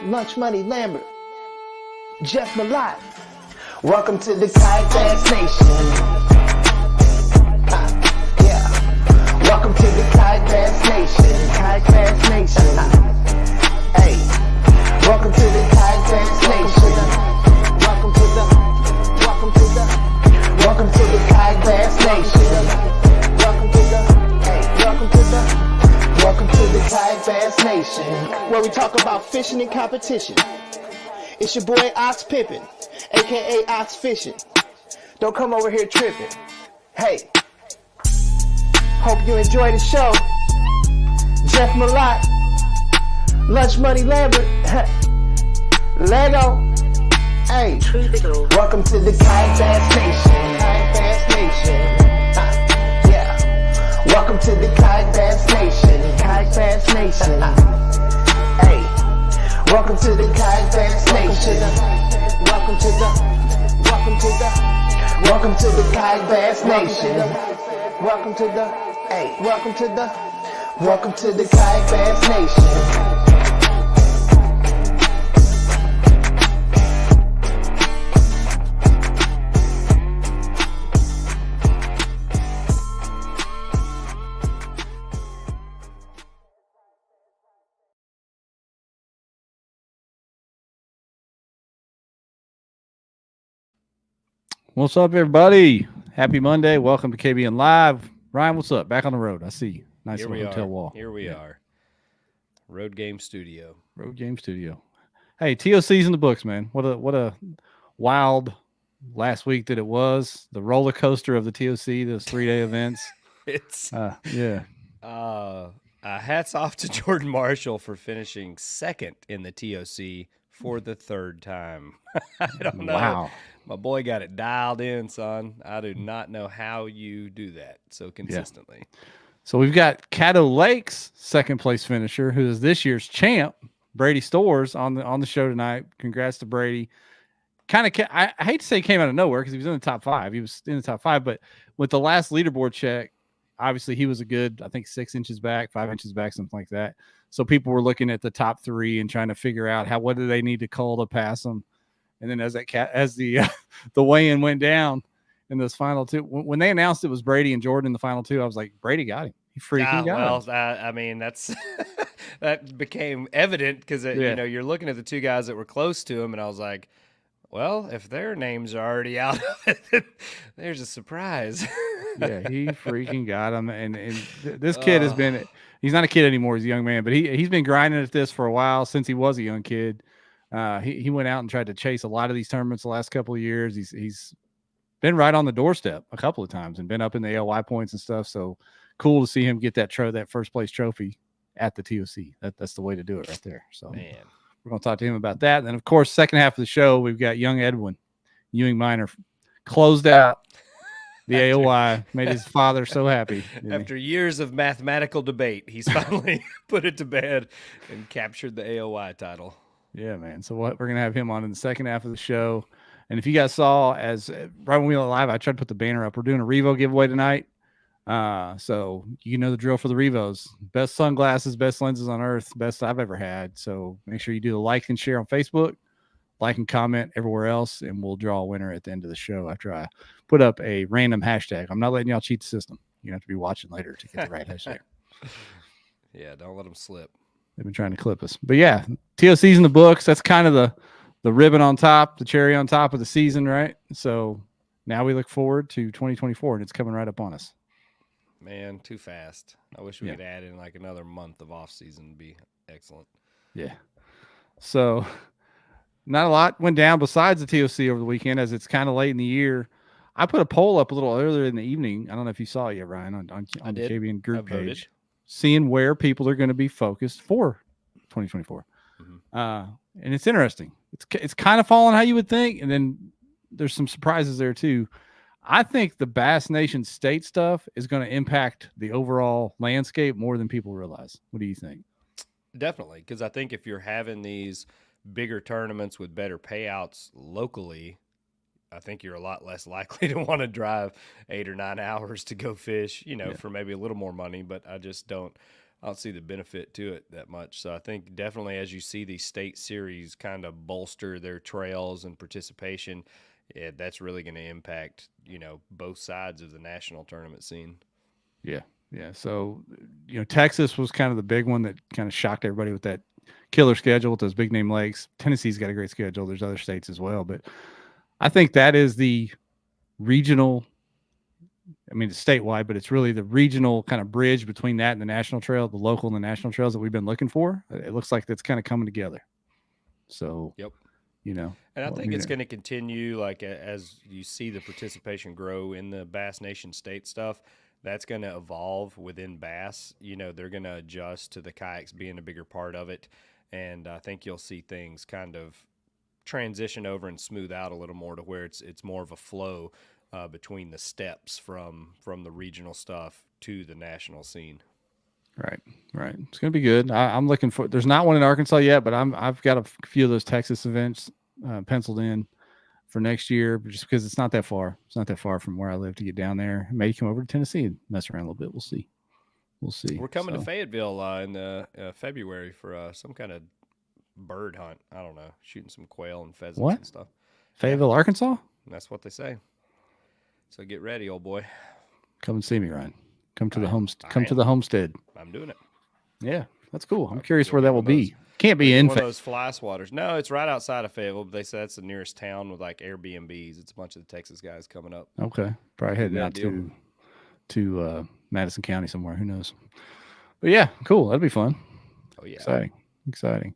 Lunch Money Lambert, Jeff Malott. Welcome to the Kayak Bass Nation. Yeah. Welcome to the Kayak Bass Nation. Kayak Bass Nation. Hey. Welcome to the Kayak Bass Nation. Welcome to the Kayak Bass Nation. Welcome to the Kayak Bass Nation, where we talk about fishing and competition. It's your boy Ox Pippin, aka Ox Fishing. Don't come over here tripping. Hey, hope you enjoy the show. Jeff Malott, Lunch Money Lambert, Lego. Hey, welcome to the Kayak Bass Nation. Kayak Bass Nation. Welcome to the Kayak Bass Nation. Kayak Bass Nation. Hey, welcome to the Kayak Bass Nation. Welcome to the Kayak Bass Nation. Welcome to the Kayak Bass Nation. What's up, everybody? Happy Monday. Welcome to KBN Live. Ryan, what's up? Back on the road. I see you. Nice little hotel wall. Here we are. Road Game Studio. Road Game Studio. Hey, TOC's in the books, man. What a wild last week that it was. The roller coaster of the TOC, those 3-day events. It's hats off to Jordan Marshall for finishing second in the TOC for the third time. I don't know. Wow. My boy got it dialed in, son. I do not know how you do that so consistently. Yeah. So we've got Caddo Lake's second place finisher, who is this year's champ, Brady Storrs, on the show tonight. Congrats to Brady. I hate to say he came out of nowhere because he was in the top 5. He was in the top 5, but with the last leaderboard check, obviously he was a good, I think 6 inches back, 5 inches back, something like that. So people were looking at the top 3 and trying to figure out what do they need to call to pass them. And then as the weigh-in went down in those final 2, when they announced it was Brady and Jordan in the final 2, I was like, Brady got him. He freaking got him. I mean, that's that became evident because you're looking at the 2 guys that were close to him, and I was like, well, if their names are already out, there's a surprise. Yeah, he freaking got him. And this kid has been. He's not a kid anymore. He's a young man, but he's been grinding at this for a while since he was a young kid. He went out and tried to chase a lot of these tournaments the last couple of years. He's been right on the doorstep a couple of times and been up in the AOY points and stuff. So cool to see him get that first place trophy at the TOC. That's the way to do it right there. So man, we're going to talk to him about that. And then of course, second half of the show, we've got young Edwin, Ewing Minor, closed out the AOY, made his father so happy. After years of mathematical debate, he's finally put it to bed and captured the AOY title. Yeah, man. So we're going to have him on in the second half of the show. And if you guys saw, right when we went live, I tried to put the banner up. We're doing a Revo giveaway tonight. So you know the drill for the Revos. Best sunglasses, best lenses on earth, best I've ever had. So make sure you do the like and share on Facebook, like and comment everywhere else, and we'll draw a winner at the end of the show after I put up a random hashtag. I'm not letting y'all cheat the system. You have to be watching later to get the right hashtag. Yeah, don't let them slip. They've been trying to clip us. But yeah, TOC's in the books. That's kind of the ribbon on top, the cherry on top of the season, right? So now we look forward to 2024, and it's coming right up on us. Man, too fast. I wish we could add in like another month of off season. Be excellent. Yeah. So not a lot went down besides the TOC over the weekend, as it's kind of late in the year. I put a poll up a little earlier in the evening. I don't know if you saw it yet, Ryan, on the KBN group page, seeing where people are going to be focused for 2024. Mm-hmm. And it's interesting. It's kind of falling how you would think, and then there's some surprises there too. I think the Bass Nation state stuff is going to impact the overall landscape more than people realize. What do you think? Definitely, because I think if you're having these bigger tournaments with better payouts locally, I think you're a lot less likely to want to drive 8 or 9 hours to go fish, for maybe a little more money. But I just don't I don't see the benefit to it that much. So I think definitely as you see these state series kind of bolster their trails and participation, that's really going to impact, both sides of the national tournament scene. Yeah. Yeah. So, Texas was kind of the big one that kind of shocked everybody with that killer schedule with those big name lakes. Tennessee's got a great schedule. There's other states as well, but I think that is the regional, it's statewide, but it's really the regional kind of bridge between that and the national trail, the local and the national trails that we've been looking for. It looks like that's kind of coming together. So, yep. And I think it's going to continue, like, as you see the participation grow in the Bass Nation state stuff, that's going to evolve within Bass. They're going to adjust to the kayaks being a bigger part of it. And I think you'll see things kind of transition over and smooth out a little more to where it's more of a flow between the steps from the regional stuff to the national scene. Right. It's going to be good. I'm looking for. There's not one in Arkansas yet, but I've got a few of those Texas events penciled in for next year, just because it's not that far. It's not that far from where I live to get down there. Maybe come over to Tennessee and mess around a little bit. We'll see. We're coming to Fayetteville in February for some kind of bird hunt. I don't know, shooting some quail and pheasants and stuff. Fayetteville, Arkansas? That's what they say. So get ready, old boy. Come and see me, Ryan. Come to the homestead. I'm doing it. Yeah, that's cool. I'm curious where that will be. Can't be in one of those fly swatters. No, it's right outside of Fayetteville, but they said that's the nearest town with like Airbnbs. It's a bunch of the Texas guys coming up. Okay, probably heading out to Madison County somewhere. Who knows? But yeah, cool. That'd be fun. Oh yeah, exciting.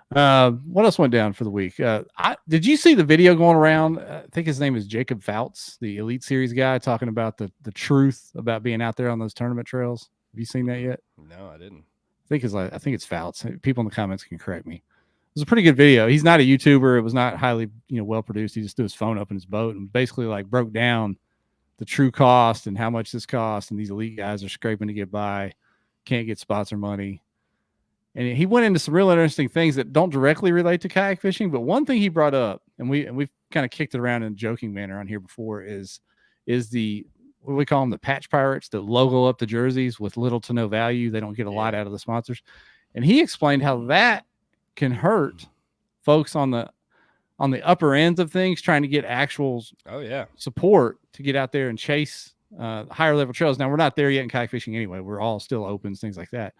What else went down for the week? Did you see the video going around? I think his name is Jacob Fouts, the Elite Series guy, talking about the truth about being out there on those tournament trails. Have you seen that yet? No, I didn't. I think it's Fouts. People in the comments can correct me. It was a pretty good video. He's not a YouTuber. It was not highly, well produced. He just threw his phone up in his boat and basically like broke down the true cost and how much this costs. And these elite guys are scraping to get by, can't get sponsor money. And he went into some real interesting things that don't directly relate to kayak fishing. But one thing he brought up, and we've kind of kicked it around in a joking manner on here before, is the, what do we call them, the patch pirates that logo up the jerseys with little to no value. They don't get a lot out of the sponsors. And he explained how that can hurt folks on the upper ends of things, trying to get actual support to get out there and chase higher level trails. Now, we're not there yet in kayak fishing anyway. We're all still opens, things like that.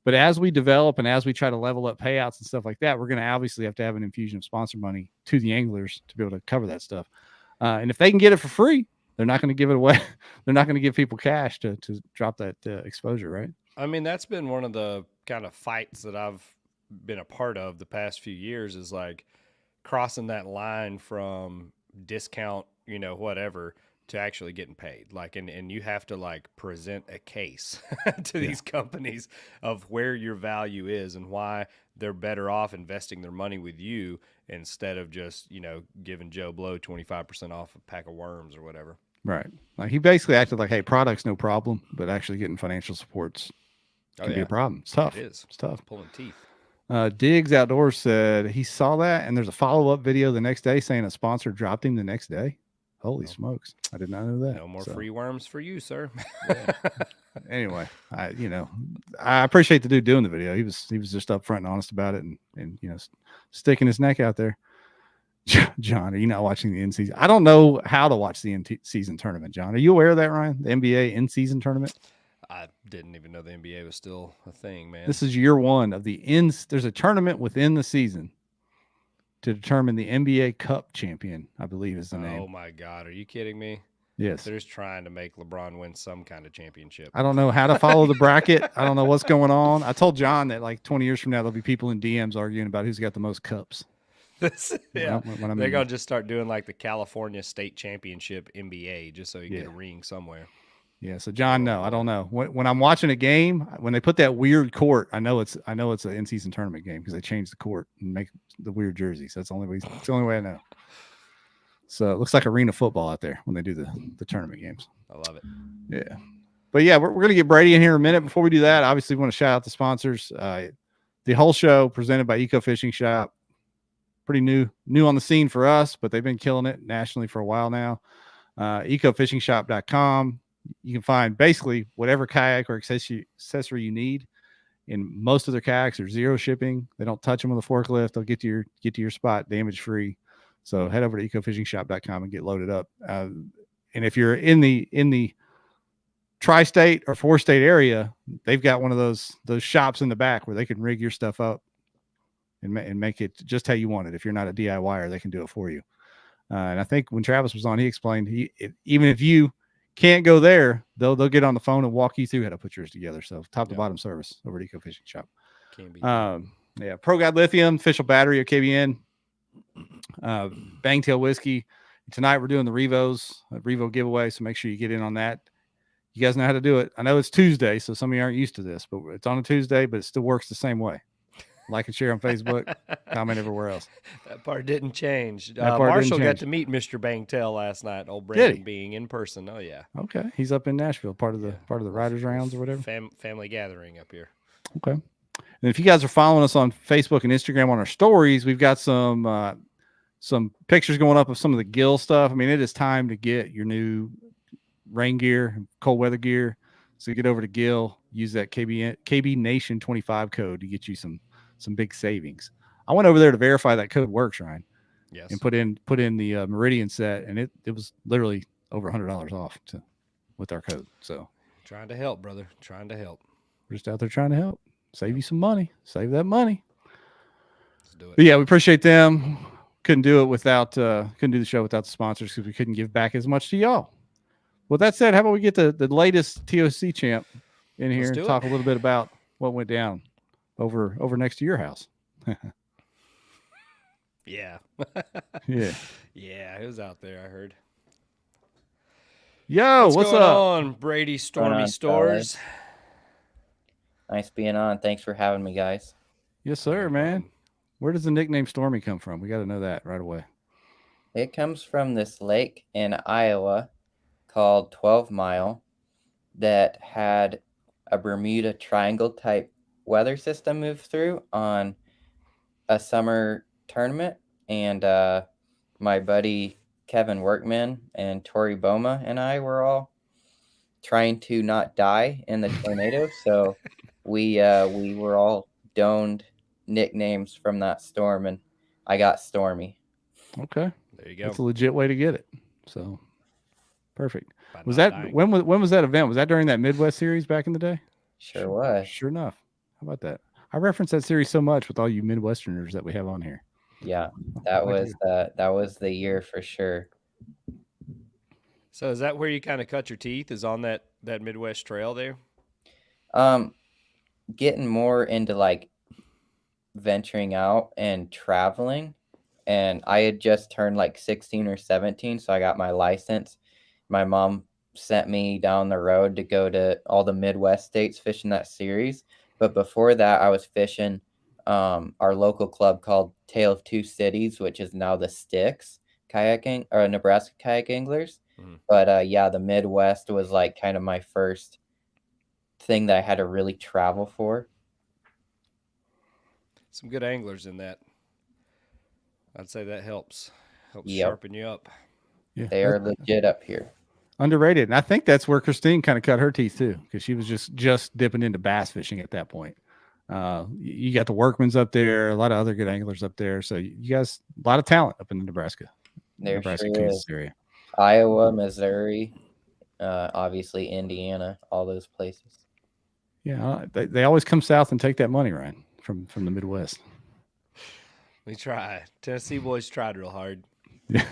But as we develop and as we try to level up payouts and stuff like that, we're going to obviously have to have an infusion of sponsor money to the anglers to be able to cover that stuff. And if they can get it for free, they're not going to give it away. They're not going to give people cash to drop that exposure, right? I mean, that's been one of the kind of fights that I've been a part of the past few years, is like crossing that line from discount, whatever, to actually getting paid. Like, and you have to like present a case to these companies of where your value is and why they're better off investing their money with you instead of just, giving Joe Blow 25% off a pack of worms or whatever. Right. Like he basically acted like, hey, product's no problem, but actually getting financial support's can be a problem. It's tough. It is. It's tough. It's pulling teeth. Diggs Outdoors said he saw that, and there's a follow-up video the next day saying a sponsor dropped him the next day. Holy smokes. I did not know that. No more free worms for you, sir. Anyway, I appreciate the dude doing the video. He was just upfront and honest about it and sticking his neck out there. John, are you not watching the in-season? I don't know how to watch the in-season tournament, John. Are you aware of that, Ryan? The NBA in-season tournament? I didn't even know the NBA was still a thing, man. This is year one of there's a tournament within the season to determine the NBA Cup champion, I believe is the name. Oh my God. Are you kidding me? Yes. They're just trying to make LeBron win some kind of championship. I don't know how to follow the bracket. I don't know what's going on. I told John that like 20 years from now, there'll be people in DMs arguing about who's got the most cups. They're going to just start doing like the California State Championship NBA just so you get a ring somewhere. Yeah. So John, no, I don't know. When I'm watching a game, when they put that weird court, I know it's an in-season tournament game because they changed the court and make the weird jerseys. That's the only way. It's the only way I know. So it looks like arena football out there when they do the tournament games. I love it. Yeah. But yeah, we're going to get Brady in here in a minute. Before we do that, obviously we want to shout out the sponsors. The whole show presented by Eco Fishing Shop. Pretty new on the scene for us, but they've been killing it nationally for a while now. Ecofishingshop.com. You can find basically whatever kayak or accessory you need And most of their kayaks are zero shipping. They don't touch them with a forklift. They'll get to your spot damage free. So head over to ecofishingshop.com and get loaded up. And if you're in the tri-state or 4-state area, they've got one of those shops in the back where they can rig your stuff up and make it just how you want it. If you're not a DIYer, they can do it for you. And I think when Travis was on, he explained even if you can't go there, they'll get on the phone and walk you through how to put yours together. So top to bottom service over at Eco Fishing Shop. Can't be Pro Guide Lithium, official battery of KBN. Bangtail Whiskey. Tonight we're doing the Revo giveaway, so make sure you get in on that. You guys know how to do it. I know it's Tuesday, so some of you aren't used to this, but it's on a Tuesday, but it still works the same way. Like and share on Facebook, comment everywhere else. That part didn't change. Marshall got to meet Mr. Bangtail last night. Old Brandon being in person. Oh yeah. Okay, he's up in Nashville, part of the Riders Rounds or whatever. Family gathering up here. Okay. And if you guys are following us on Facebook and Instagram on our stories, we've got some pictures going up of some of the Gill stuff. I mean, it is time to get your new rain gear, cold weather gear. So get over to Gill, use that KB Nation 25 code to get you some big savings. I went over there to verify that code works, Ryan. Yes. And put in the Meridian set, and it was literally over $100 off with our code. So trying to help, brother. Trying to help. We're just out there trying to help. Save you some money. Save that money. Let's do it. But yeah, we appreciate them. Couldn't do the show without the sponsors because we couldn't give back as much to y'all. With that said, how about we get the latest TOC champ in here and talk a little bit about what went down over next to your house. Yeah. Yeah. Yeah, it was out there, I heard. Yo, what's going up? on, Brady Storrs? Nice being on. Thanks for having me, guys. Yes, sir, man. Where does the nickname Stormy come from? We got to know that right away. It comes from this lake in Iowa called 12 Mile that had a Bermuda Triangle type weather system move through on a summer tournament. And my buddy Kevin Workman and Tori Boma and I were all trying to not die in the tornado. So we were all doned nicknames from that storm, and I got Stormy. Okay, there you go. That's a legit way to get it. So perfect. When was that event? Was that during that Midwest series back in the day? Sure was. Sure enough. How about that? I reference that series so much with all you Midwesterners that we have on here. Yeah, that was the year for sure. So is that where you kind of cut your teeth? Is on that Midwest trail there? Getting more into like venturing out and traveling, and I had just turned like 16 or 17, so I got my license. My mom sent me down the road to go to all the Midwest states fishing that series. But before that, I was fishing our local club called Tale of Two Cities, which is now the Sticks kayaking or Nebraska Kayak Anglers. But yeah, the Midwest was like kind of my first thing that I had to really travel for. Some good anglers in that. I'd say that helps sharpen you up. Yeah, they are legit up here. Underrated. And I think that's where Christine kind of cut her teeth too, because she was just dipping into bass fishing at that point. You got the Workmans up there, a lot of other good anglers up there. So you guys, a lot of talent up in the Nebraska Kansas area. Iowa, Missouri, obviously Indiana, all those places. Yeah, they always come south and take that money, Ryan, from the Midwest. We try. Tennessee boys tried real hard. Yeah.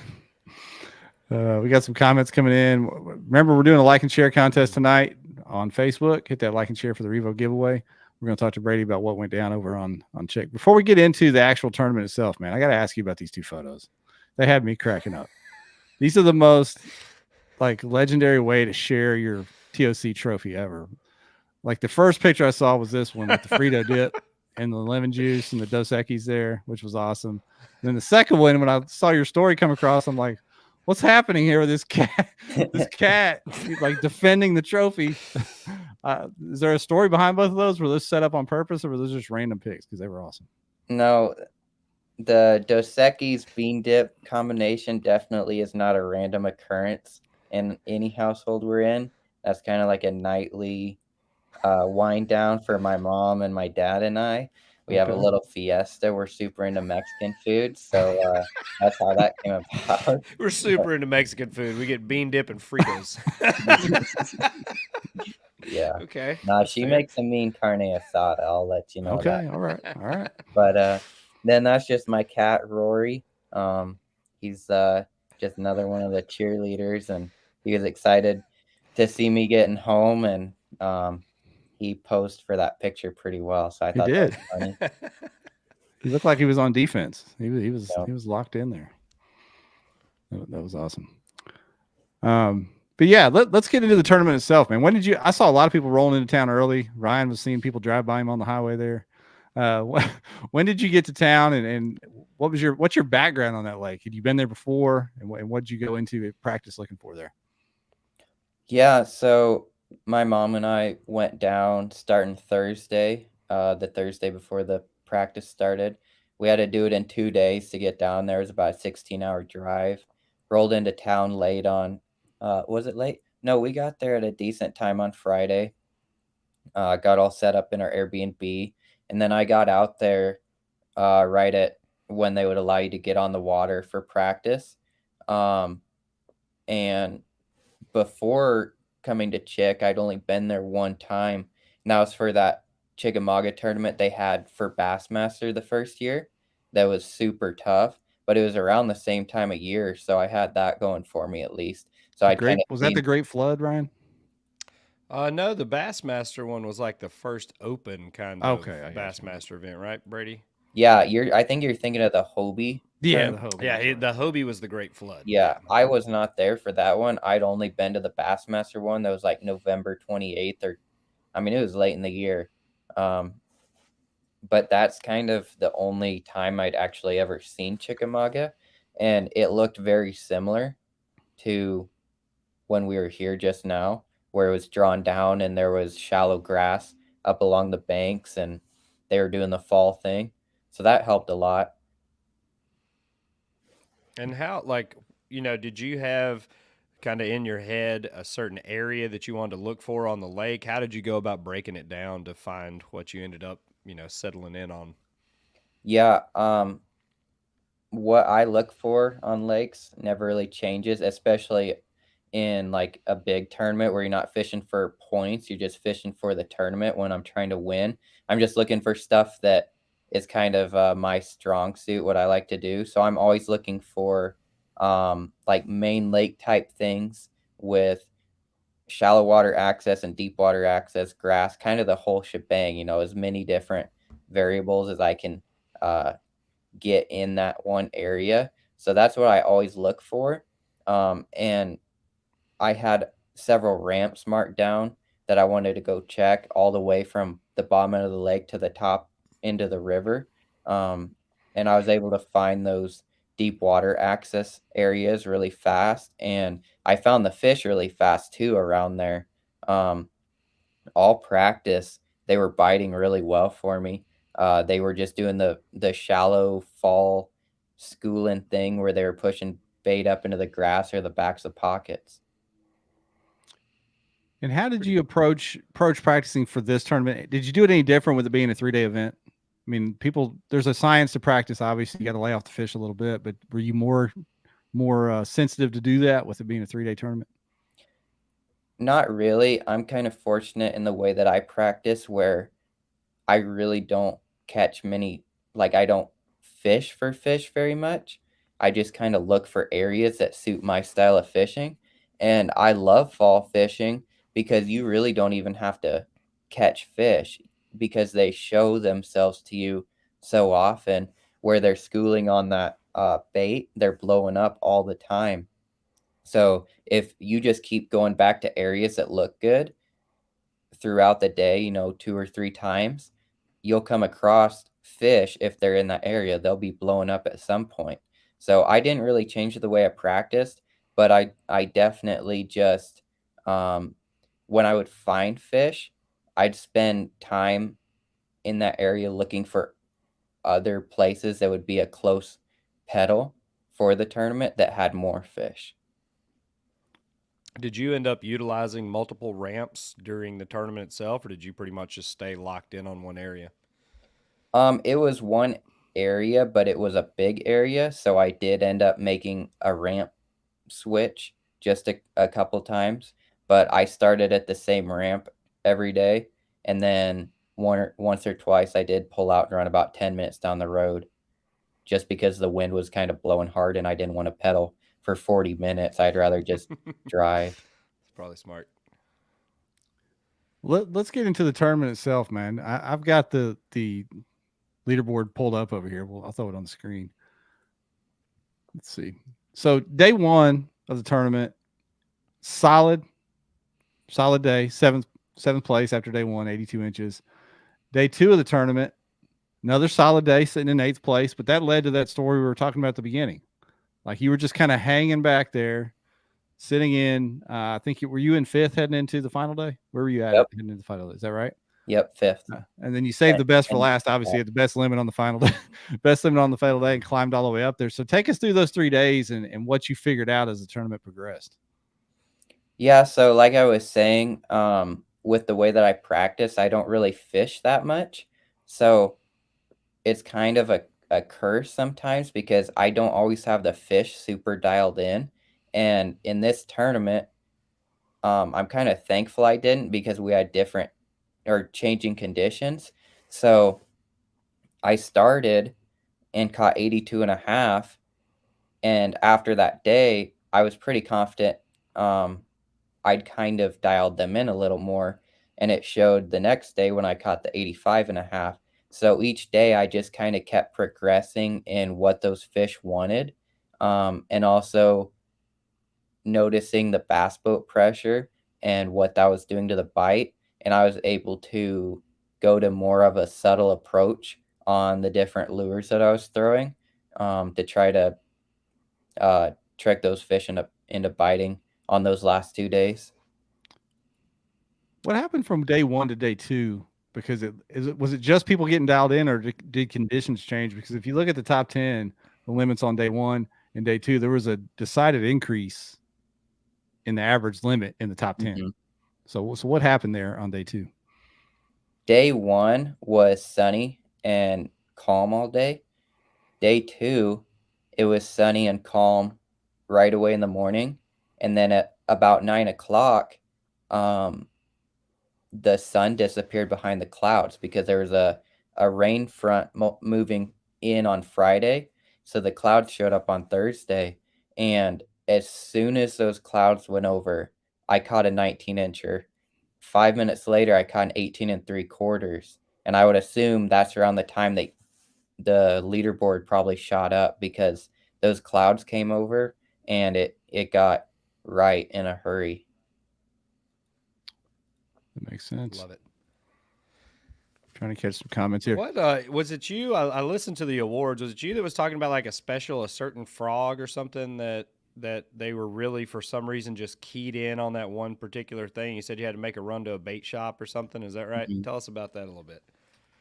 We got some comments coming in. Remember, we're doing a like and share contest tonight on Facebook. Hit that like and share for the Revo giveaway. We're going to talk to Brady about what went down over on Chick. Before we get into the actual tournament itself, man, I got to ask you about these two photos. They had me cracking up. These are the most like legendary way to share your TOC trophy ever. Like the first picture I saw was this one with the Frito dip and the lemon juice and the Dos Equis there, which was awesome. And then the second one, when I saw your story come across, I'm like, what's happening here with this cat? This cat, like defending the trophy. Is there a story behind both of those? Were those set up on purpose, or were those just random picks? Because they were awesome. No, the Dos Equis bean dip combination definitely is not a random occurrence in any household we're in. That's kind of like a nightly wind down for my mom and my dad and I. We have a Okay. little fiesta. We're super into Mexican food, so that's how that came about. We're super into Mexican food. We get bean dip and Fritos. Yeah. Okay. Now That's she fair. makes a mean carne asada. I'll let you know that. Okay. All right. All right. But then that's just my cat Rory. He's just another one of the cheerleaders, and he was excited to see me getting home, and he posed for that picture pretty well. So I He thought that did. was funny. He looked like he was on defense. So, He was locked in there. That was awesome. But yeah, let's get into the tournament itself, man. When did you? I saw a lot of people rolling into town early. Ryan was seeing people drive by him on the highway there. When did you get to town, and what's your background on that lake? Had you been there before, and what did you go into practice looking for there? yeah, so my mom and I went down starting Thursday, the Thursday before the practice started. We had to do it in 2 days to get down there. It was about a 16-hour drive. Rolled into town late on, was it late? No, we got there at a decent time on Friday. Got all set up in our Airbnb, and then I got out there right at when they would allow you to get on the water for practice. Um, and before coming to Chick, I'd only been there one time, and that was for that Chickamauga tournament they had for Bassmaster the first year. That was super tough, but it was around the same time of year, so I had that going for me at least. So I'd kind of Was that the Great Flood, Ryan? No, the Bassmaster one was like the first open kind of Okay, I got you. Bassmaster event, right, Brady? yeah, I think you're thinking of the Hobie. Yeah, tournament. the Hobie. Yeah, that's right. the Hobie was the Great Flood. Yeah, I was not there for that one. I'd only been to the Bassmaster one that was like November 28th, or I mean, it was late in the year. But that's kind of the only time I'd actually ever seen Chickamauga, and it looked very similar to when we were here just now, where it was drawn down and there was shallow grass up along the banks, and they were doing the fall thing. So that helped a lot. And how, like, did you have kind of in your head a certain area that you wanted to look for on the lake? How did you go about breaking it down to find what you ended up, settling in on? Yeah, what I look for on lakes never really changes, especially in like a big tournament where you're not fishing for points, you're just fishing for the tournament. When I'm trying to win, I'm just looking for stuff that is kind of my strong suit, what I like to do. So I'm always looking for like main lake type things with shallow water access and deep water access, grass, kind of the whole shebang, as many different variables as I can get in that one area. So that's what I always look for. And I had several ramps marked down that I wanted to go check all the way from the bottom of the lake to the top into the river. And I was able to find those deep water access areas really fast. And I found the fish really fast too around there. Um, all practice, they were biting really well for me. They were just doing the shallow fall schooling thing where they were pushing bait up into the grass or the backs of pockets. And how did you approach practicing for this tournament? Did you do it any different with it being a 3-day event? I mean, there's a science to practice. Obviously, you got to lay off the fish a little bit, but were you more sensitive to do that with it being a 3-day tournament? Not really. I'm kind of fortunate in the way that I practice where I really don't catch many, like, I don't fish for fish very much. I just kind of look for areas that suit my style of fishing. And I love fall fishing because you really don't even have to catch fish because they show themselves to you so often where they're schooling on that bait, they're blowing up all the time. So if you just keep going back to areas that look good throughout the day, 2 or 3 times, you'll come across fish. If they're in that area, they'll be blowing up at some point. So I didn't really change the way I practiced, but I definitely just when I would find fish, I'd spend time in that area looking for other places that would be a close pedal for the tournament that had more fish. Did you end up utilizing multiple ramps during the tournament itself, or did you pretty much just stay locked in on one area? It was one area, but it was a big area, so I did end up making a ramp switch just a couple times, but I started at the same ramp every day, and then once or twice I did pull out and run about 10 minutes down the road just because the wind was kind of blowing hard and I didn't want to pedal for 40 minutes. I'd rather just drive. It's probably smart. Let's get into the tournament itself, man. I've got the leaderboard pulled up over here. Well, I'll throw it on the screen. Let's see. So day one of the tournament, solid day, seventh place after day one, 82 inches. Day two of the tournament, another solid day, sitting in 8th place, but that led to that story we were talking about at the beginning. Like you were just kind of hanging back there, sitting in. I think were you in 5th heading into the final day? Where were you at heading into the final day? Is that right? Yep, 5th. And then you saved the best for last. Obviously, at the best limit on the final day, and climbed all the way up there. So take us through those 3 days and what you figured out as the tournament progressed. Yeah, so like I was saying, with the way that I practice, I don't really fish that much. So it's kind of a curse sometimes because I don't always have the fish super dialed in. And in this tournament, I'm kind of thankful I didn't because we had different or changing conditions. So I started and caught 82.5. And after that day, I was pretty confident I'd kind of dialed them in a little more. And it showed the next day when I caught the 85.5. So each day I just kind of kept progressing in what those fish wanted. And also noticing the bass boat pressure and what that was doing to the bite. And I was able to go to more of a subtle approach on the different lures that I was throwing to try to trick those fish into biting on those last 2 days. What happened from day one to day two? Because was it just people getting dialed in, or did conditions change? Because if you look at the top 10, the limits on day one and day two, there was a decided increase in the average limit in the top 10. Mm-hmm. So what happened there on day two? Day one was sunny and calm all day. Day two, it was sunny and calm right away in the morning. And then at about 9 o'clock, the sun disappeared behind the clouds because there was a rain front moving in on Friday. So the clouds showed up on Thursday. And as soon as those clouds went over, I caught a 19-incher. 5 minutes later, I caught an 18 3/4. And I would assume that's around the time that the leaderboard probably shot up because those clouds came over and it got right in a hurry. That makes sense. Love it. Trying to catch some comments here. What was it you? I listened to the awards. Was it you that was talking about like a certain frog or something that they were really for some reason just keyed in on that one particular thing? You said you had to make a run to a bait shop or something. Is that right? Mm-hmm. Tell us about that a little bit.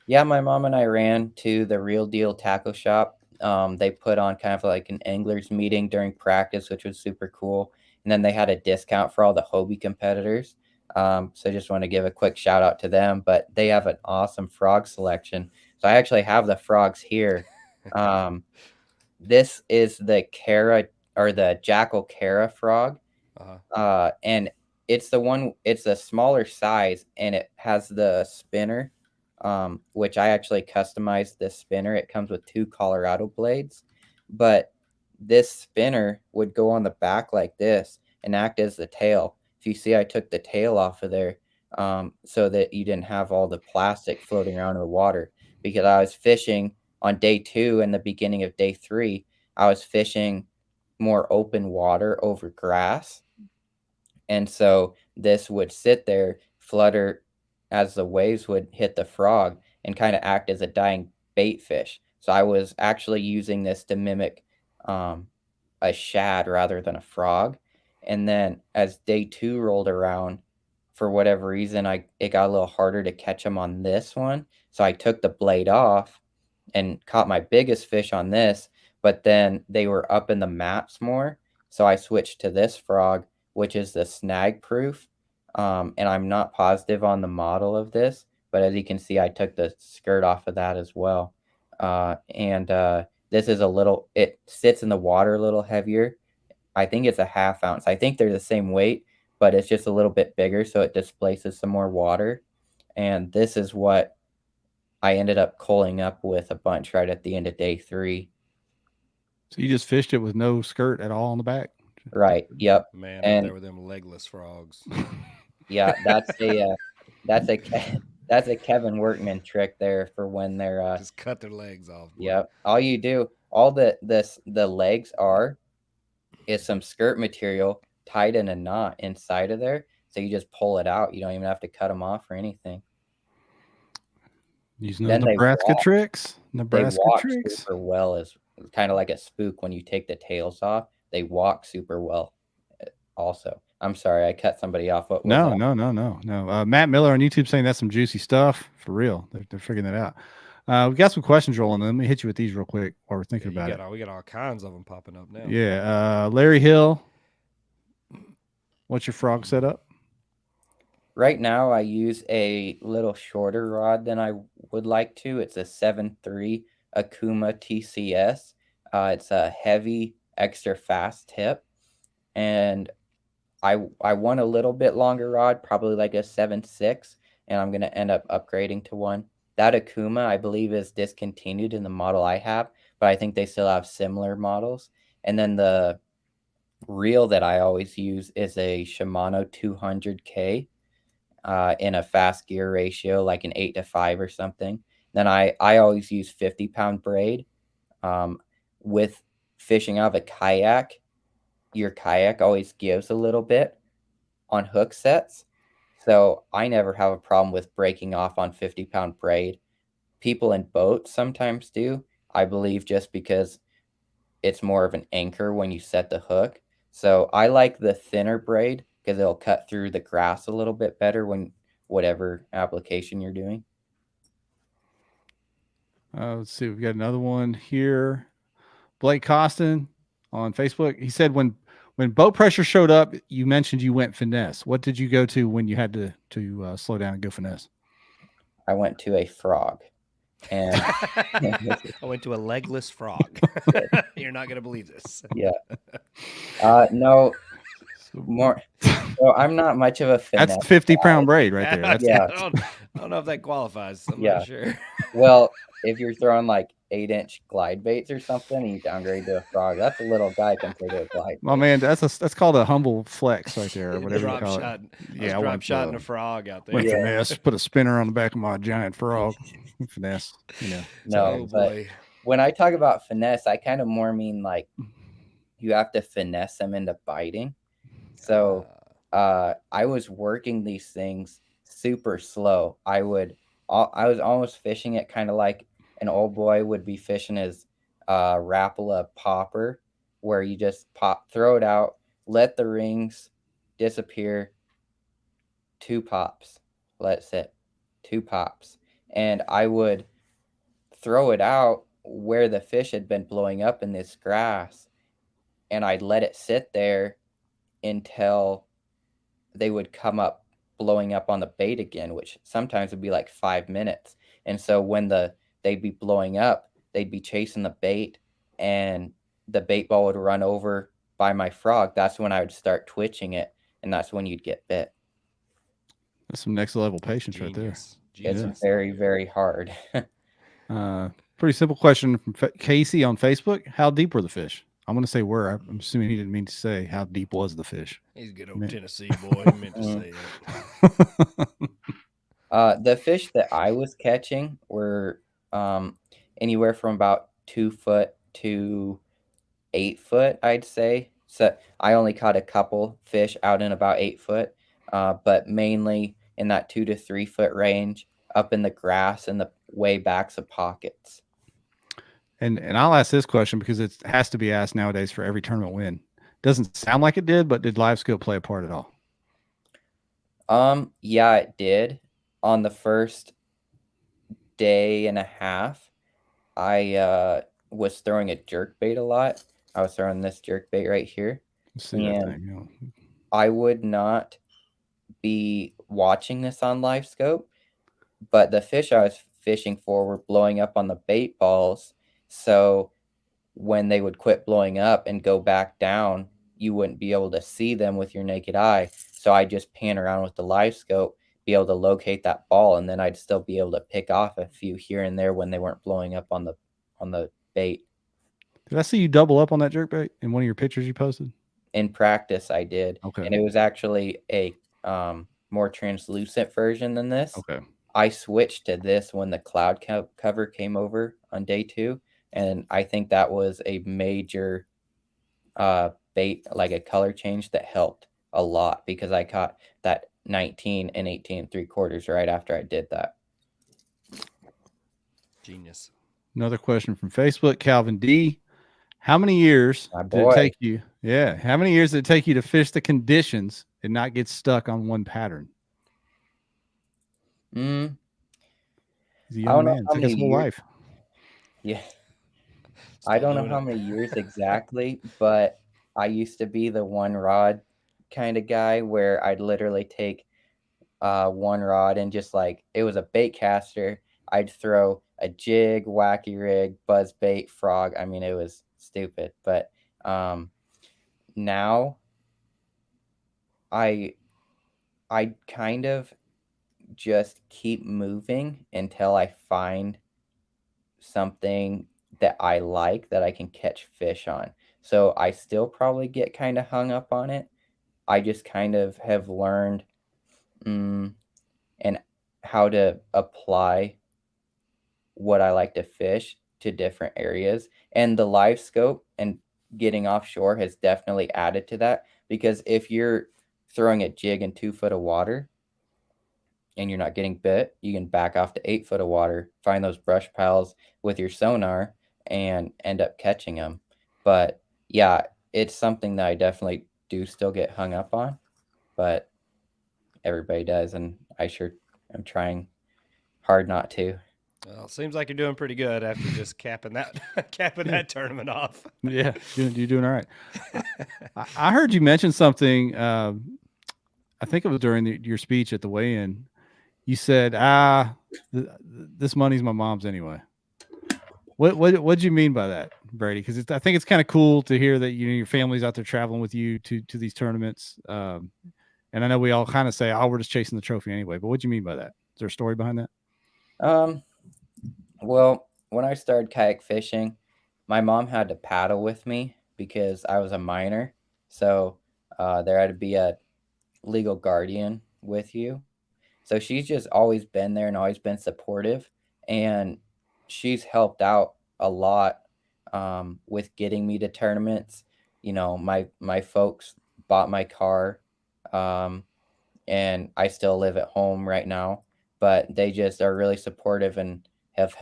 Yeah, my mom and I ran to the Real Deal Tackle Shop. They put on kind of like an anglers meeting during practice, which was super cool. And then they had a discount for all the Hobie competitors. So I just want to give a quick shout out to them, but they have an awesome frog selection. So I actually have the frogs here. This is the Cara or the Jackal Cara frog. Uh-huh. And it's a smaller size and it has the spinner, which I actually customized this spinner. It comes with 2 Colorado blades, but this spinner would go on the back like this and act as the tail. If you see, I took the tail off of there so that you didn't have all the plastic floating around in the water, because I was fishing on day 2 and the beginning of day 3. I was fishing more open water over grass. And so this would sit there, flutter as the waves would hit the frog and kind of act as a dying bait fish. So I was actually using this to mimic a shad rather than a frog. And then as day 2 rolled around, for whatever reason, it got a little harder to catch them on this one. So I took the blade off and caught my biggest fish on this, but then they were up in the mats more. So I switched to this frog, which is the snag proof. And I'm not positive on the model of this, but as you can see, I took the skirt off of that as well. This is it sits in the water a little heavier. I think it's a 1/2 ounce. I think they're the same weight, but it's just a little bit bigger, so it displaces some more water. And this is what I ended up culling up with a bunch right at the end of day 3. So you just fished it with no skirt at all on the back? Right. Yep. Man, and up there with them legless frogs. yeah, that's a Kevin Workman trick there for when they're just cut their legs off. Yep. All you do, all the legs is some skirt material tied in a knot inside of there. So you just pull it out. You don't even have to cut them off or anything. Using those Nebraska tricks. Nebraska they walk tricks super well, as kind of like a spook when you take the tails off. They walk super well. Also, I'm sorry, I cut somebody off. What was No. Matt Miller on YouTube saying that's some juicy stuff for real. They're figuring that out. We got some questions rolling. Let me hit you with these real quick while we're thinking about it. We got all kinds of them popping up now. Yeah. Larry Hill, what's your frog setup? Right now, I use a little shorter rod than I would like to. It's a 7.3 Akuma TCS. It's a heavy, extra fast tip. And I want a little bit longer rod, probably like a 7.6, and I'm going to end up upgrading to one. That Akuma, I believe, is discontinued in the model I have, but I think they still have similar models. And then the reel that I always use is a Shimano 200K. In a fast gear ratio, like an 8:5 or something. Then I always use 50-pound braid. With fishing out of a kayak, your kayak always gives a little bit on hook sets. So I never have a problem with breaking off on 50-pound braid. People in boats sometimes do, I believe, just because it's more of an anchor when you set the hook. So I like the thinner braid because it'll cut through the grass a little bit better when whatever application you're doing. Let's see. We've got another one here. Blake Costin on Facebook. He said when boat pressure showed up, you mentioned you went finesse. What did you go to when you had to slow down and go finesse? I went to a frog. And I went to a legless frog. You're not going to believe this. Yeah. No. More. So I'm not much of a finesse. That's 50-pound braid right there. That's, I don't know if that qualifies. I'm not sure. Well, if you're throwing like 8-inch glide baits or something, and you downgrade to a frog, that's a little guy compared to a glide bait. Oh man, that's called a humble flex right there, or whatever you call it. Yeah, drop shotting a frog out there. Went finesse, put a spinner on the back of my giant frog. Finesse, No, but when I talk about finesse, I kind of more mean like you have to finesse them into biting. So I was working these things super slow. I was almost fishing it kind of like an old boy would be fishing his Rapala popper, where you just throw it out, let the rings disappear, 2 pops, let it sit, 2 pops. And I would throw it out where the fish had been blowing up in this grass, and I'd let it sit there until they would come up blowing up on the bait again, which sometimes would be like 5 minutes. And so when they'd be blowing up, they'd be chasing the bait, and the bait ball would run over by my frog. That's when I would start twitching it, and that's when you'd get bit. That's some next level patience right there. It's very, very hard. Pretty simple question from Casey on Facebook. How deep were the fish? I'm going to say were. I'm assuming he didn't mean to say how deep was the fish. He's a good old Tennessee boy. He meant to say that. The fish that I was catching were anywhere from about 2 foot to 8 foot, I'd say. So I only caught a couple fish out in about 8 foot, but mainly in that 2 to 3 foot range, up in the grass and the way backs of pockets. And I'll ask this question because it has to be asked nowadays for every tournament win. Doesn't sound like it did, but did live skill play a part at all? Yeah, it did. On the first day and a half, I was throwing a jerk bait a lot. I was throwing this jerk bait right here. Let's see that thing, I would not be watching this on live scope, but the fish I was fishing for were blowing up on the bait balls. So when they would quit blowing up and go back down, you wouldn't be able to see them with your naked eye. So I just pan around with the live scope, be able to locate that ball, and then I'd still be able to pick off a few here and there when they weren't blowing up on the bait. Did I see you double up on that jerkbait in one of your pictures you posted? In practice, I did. Okay. And it was actually a more translucent version than this. Okay. I switched to this when the cloud cover came over on day 2. And I think that was a major bait, like a color change that helped a lot, because I caught that 19 and 18 3/4 right after I did that. Genius. Another question from Facebook, Calvin D. How many years did it take you? Yeah. How many years did it take you to fish the conditions and not get stuck on one pattern? He's a young man. Took his whole life. Yeah. I don't know how many years exactly, but I used to be the one rod kind of guy where I'd literally take one rod and just like, it was a bait caster. I'd throw a jig, wacky rig, buzz bait, frog. I mean, it was stupid, but now I kind of just keep moving until I find something that I like that I can catch fish on. So I still probably get kind of hung up on it. I just kind of have learned and how to apply what I like to fish to different areas. And the live scope and getting offshore has definitely added to that, because if you're throwing a jig in 2 foot of water and you're not getting bit, you can back off to 8 foot of water, find those brush piles with your sonar and end up catching them. But yeah, it's something that I definitely do still get hung up on, but everybody does. And I sure am trying hard not to. Well, seems like you're doing pretty good after just capping that tournament off. Yeah, you're doing all right. I heard you mention something. I think it was during your speech at the weigh-in. You said, this money's my mom's anyway. What'd you mean by that, Brady? Because I think it's kind of cool to hear that your family's out there traveling with you to these tournaments. And I know we all kind of say, "Oh, we're just chasing the trophy anyway." But what'd you mean by that? Is there a story behind that? Well, when I started kayak fishing, my mom had to paddle with me because I was a minor. So there had to be a legal guardian with you. So she's just always been there and always been supportive. And she's helped out a lot with getting me to tournaments. You know, my folks bought my car, and I still live at home right now. But they just are really supportive and have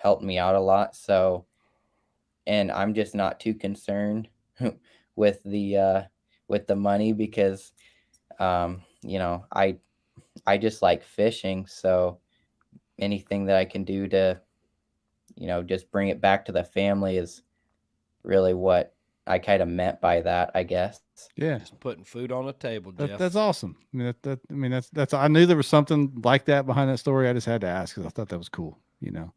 helped me out a lot. So, and I'm just not too concerned with the money, because you know, I just like fishing. So anything that I can do to, you know, just bring it back to the family is really what I kind of meant by that, I guess. Yeah, just putting food on the table, Jeff. That's awesome. I mean, that's. I knew there was something like that behind that story. I just had to ask because I thought that was cool. You know,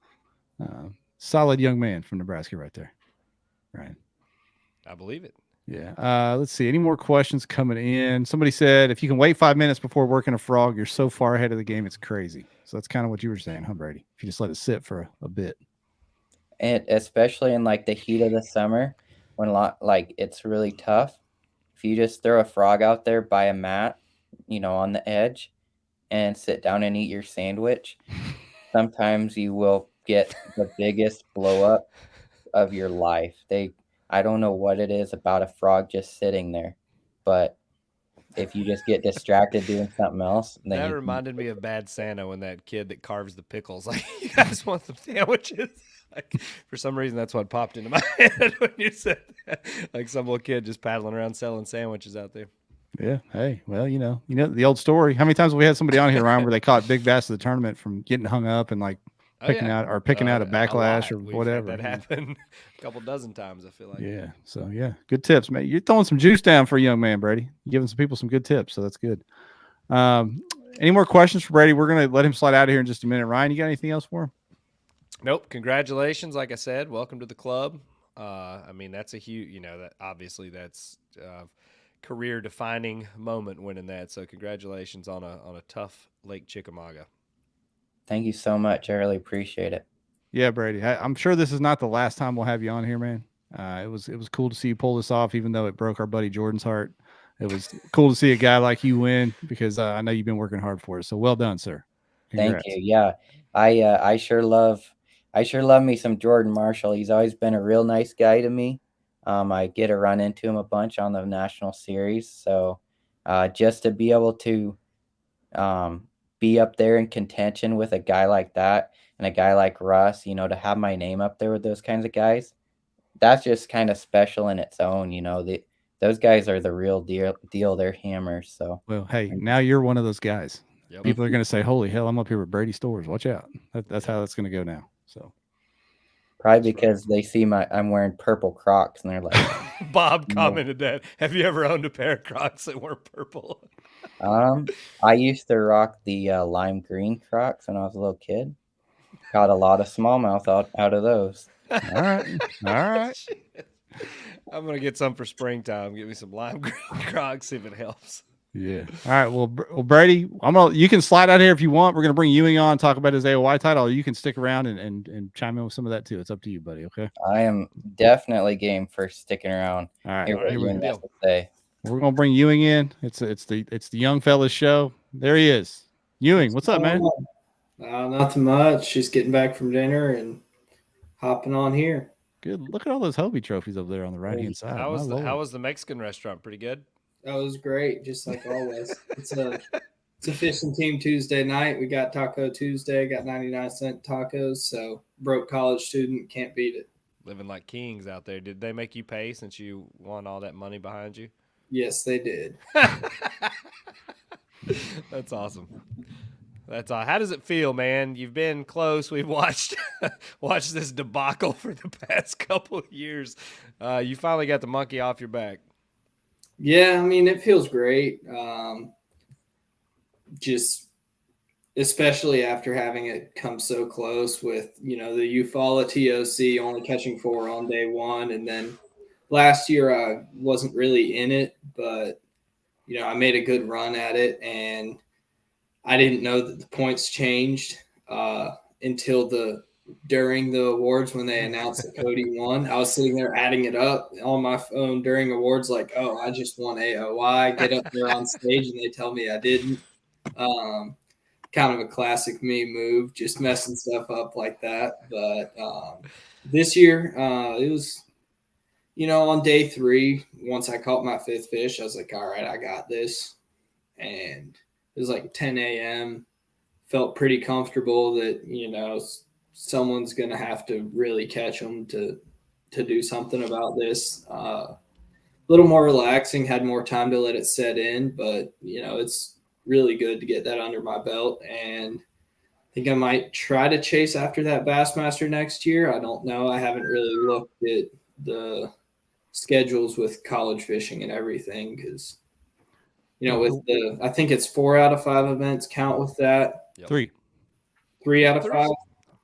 solid young man from Nebraska, right there. Right. I believe it. Yeah. Let's see. Any more questions coming in? Somebody said, if you can wait 5 minutes before working a frog, you're so far ahead of the game, it's crazy. So that's kind of what you were saying, huh, Brady? If you just let it sit for a bit. And especially in like the heat of the summer, when like it's really tough. If you just throw a frog out there by a mat, you know, on the edge, and sit down and eat your sandwich, sometimes you will get the biggest blow up of your life. I don't know what it is about a frog just sitting there, but if you just get distracted doing something else, then that reminded me of Bad Santa, when that kid that carves the pickles, like, you guys want some sandwiches? Like, for some reason, that's what popped into my head when you said that. Like some little kid just paddling around selling sandwiches out there. Yeah. Hey, well, you know the old story. How many times have we had somebody on here, Ryan, where they caught big bass at the tournament from getting hung up and like picking out a backlash or We've whatever. had that happen a couple dozen times, I feel like. Yeah. So yeah, good tips, man. You're throwing some juice down for a young man, Brady. You're giving some people some good tips, so that's good. Any more questions for Brady? We're gonna let him slide out of here in just a minute. Ryan, you got anything else for him? Nope. Congratulations. Like I said, welcome to the club. I mean, that's a huge, that obviously that's career defining moment winning that. So congratulations on a tough Lake Chickamauga. Thank you so much. I really appreciate it. Yeah, Brady. I'm sure this is not the last time we'll have you on here, man. It was cool to see you pull this off, even though it broke our buddy Jordan's heart. It was cool to see a guy like you win because I know you've been working hard for it. So well done, sir. Congrats. Thank you. Yeah, I sure love me some Jordan Marshall. He's always been a real nice guy to me. I get to run into him a bunch on the national series. So just to be able to be up there in contention with a guy like that and a guy like Russ, to have my name up there with those kinds of guys, that's just kind of special in its own. Those guys are the real deal. They're hammers. So well, hey, now you're one of those guys. Yep. People are going to say, "Holy hell, I'm up here with Brady Storrs. Watch out!" That's how that's going to go now. So probably because they see I'm wearing purple Crocs and they're like, Bob commented that. Have you ever owned a pair of Crocs that weren't purple? I used to rock the lime green Crocs when I was a little kid. Got a lot of smallmouth out of those. all right. I'm gonna get some for springtime. Get me some lime green Crocs, see if it helps. Yeah. All right. Well, Brady, you can slide out here if you want. We're gonna bring Ewing on, talk about his AOY title. Or you can stick around and chime in with some of that too. It's up to you, buddy. Okay. I am definitely game for sticking around. All right. Here we go. We're gonna bring Ewing in. It's the young fellas show. There he is. Ewing, what's up, man? Nothing much. Just getting back from dinner and hopping on here. Good. Look at all those Hobie trophies over there on the right hand side. How was the Mexican restaurant? Pretty good. That was great, just like always. It's a fishing team Tuesday night. We got Taco Tuesday. Got 99-cent tacos. So broke college student, can't beat it. Living like kings out there. Did they make you pay since you won all that money behind you? Yes, they did. That's awesome. That's all. How does it feel, man? You've been close. We've watched this debacle for the past couple of years. You finally got the monkey off your back. Yeah, I mean, it feels great. Just especially after having it come so close with, the Eufaula TOC only catching 4 on day 1. And then last year I wasn't really in it, but, I made a good run at it. And I didn't know that the points changed until during the awards when they announced that Cody won. I was sitting there adding it up on my phone during awards like, oh, I just won AOY. Get up there on stage and they tell me I didn't. Kind of a classic me move, just messing stuff up like that. But this year it was, on day 3, once I caught my 5th fish, I was like, all right, I got this. And it was like 10 a.m. Felt pretty comfortable that, someone's going to have to really catch them to do something about this. A little more relaxing, had more time to let it set in, but, it's really good to get that under my belt. And I think I might try to chase after that Bassmaster next year. I don't know. I haven't really looked at the schedules with college fishing and everything because – I think it's 4 out of 5 events count with that. Yep. 3 out of 5.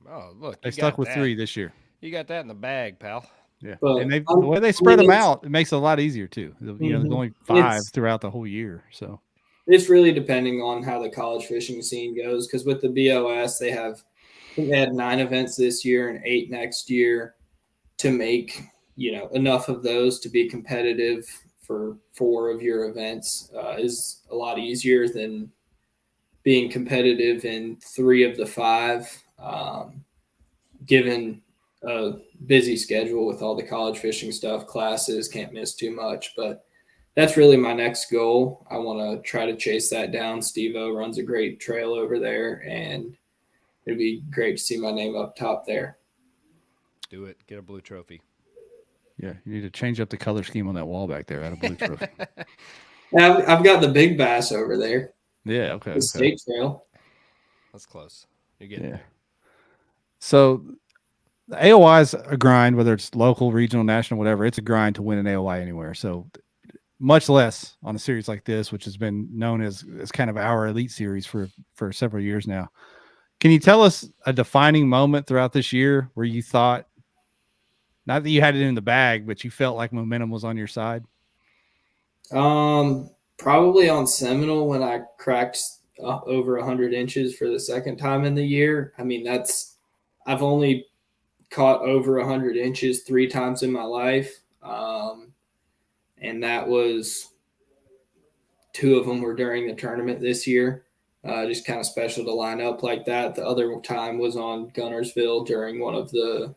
Oh, look, they stuck with 3 this year. You got that in the bag, pal. Yeah, but, and the way they spread them out, it makes it a lot easier too. There's only 5 throughout the whole year, so it's really depending on how the college fishing scene goes. Because with the BOS, they had 9 events this year and 8 next year to make enough of those to be competitive. For 4 of your events is a lot easier than being competitive in 3 of the 5, given a busy schedule with all the college fishing stuff, classes, can't miss too much. But that's really my next goal. I want to try to chase that down. Steve-O runs a great trail over there, and it'd be great to see my name up top there. Do it. Get a blue trophy. Yeah, you need to change up the color scheme on that wall back there. Add a blue trophy. I've got the big bass over there. Yeah, okay. The state trail. That's close. You're getting there. So the AOY is a grind, whether it's local, regional, national, whatever. It's a grind to win an AOY anywhere. So much less on a series like this, which has been known as kind of our elite series for several years now. Can you tell us a defining moment throughout this year where you thought, not that you had it in the bag, but you felt like momentum was on your side? Probably on Seminole when I cracked over 100 inches for the second time in the year. I mean, I've only caught over 100 inches 3 times in my life. And that was 2 of them were during the tournament this year. Just kind of special to line up like that. The other time was on Gunnersville during one of the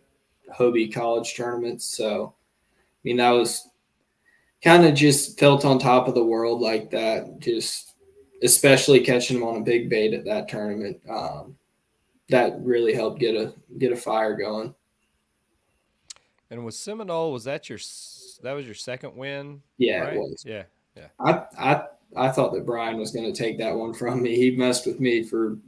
Hobie college tournaments. So, I mean, that was kind of just felt on top of the world like that. Just especially catching them on a big bait at that tournament. That really helped get a fire going. And with Seminole, was that your second win? Yeah, right? It was. Yeah. I thought that Brian was going to take that one from me. He messed with me for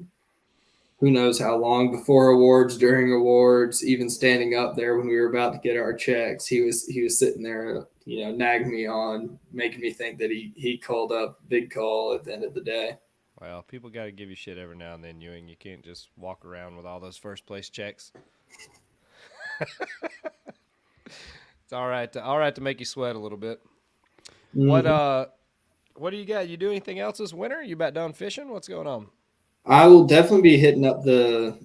who knows how long, before awards, during awards, even standing up there when we were about to get our checks. He was sitting there, nagging me on, making me think that he called up big call at the end of the day. Well, people got to give you shit every now and then, Ewing. You can't just walk around with all those first place checks. It's all right to make you sweat a little bit. Mm-hmm. What do you got? You do anything else this winter? You about done fishing? What's going on? I will definitely be hitting up the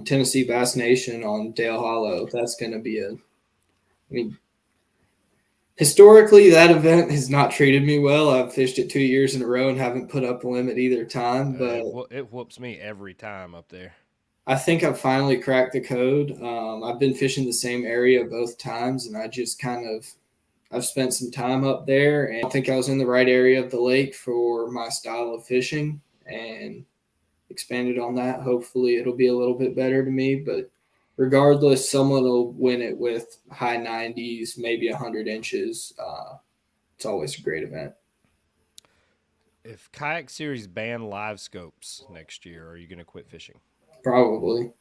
Tennessee Bass Nation on Dale Hollow. That's going to be historically, that event has not treated me well. I've fished it 2 years in a row and haven't put up a limit either time. But it whoops me every time up there. I think I've finally cracked the code. I've been fishing the same area both times, and I just I've spent some time up there, and I think I was in the right area of the lake for my style of fishing and expanded on that. Hopefully it'll be a little bit better to me, but regardless, someone will win it with high 90s, maybe 100 inches. It's always a great event. If Kayak Series ban live scopes next year, are you going to quit fishing? Probably.